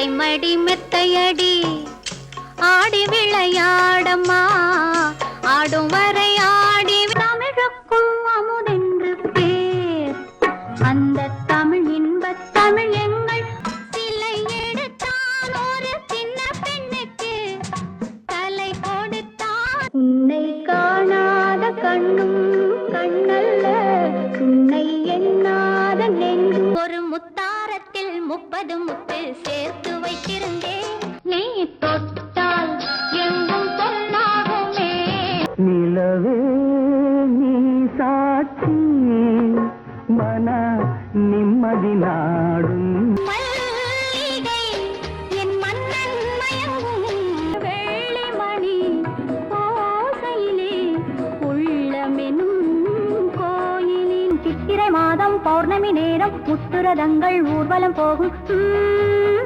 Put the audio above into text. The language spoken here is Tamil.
மெத்தை மடி மெத்தையடி ஆடி விளையாடம்மா ஆடும் வரை ஆடி தமிழுக்கும் அமுதென்று பேர் அந்த தமிழ் இன்பத் தமிழ் எங்கள் சிலை எடுத்தான் ஒரு சின்ன பெண்ணுக்கு தலை கொடுத்தான் உன்னை காணாத கண்ணும் கண்ணல்ல உன்னை எண்ணாத நெஞ்சும் ஒரு முத்தாரத்தில் 30 முத்து சேர்த்து வைத்திருந்தேன் நீ தொட்டால் எங்கும் பொன்னாகுமே நிலவே நீ சாட்சி மன நிம்மதி நாடும் மல்லிகை என் மன்னன் மயங்கும் வேளிமணி ஓசையிலே உள்ளமெனும் கோயிலின் சித்திரை மாதம் பௌர்ணமி நேரம் முத்துரதங்கள் ஊர்வலம் போகும்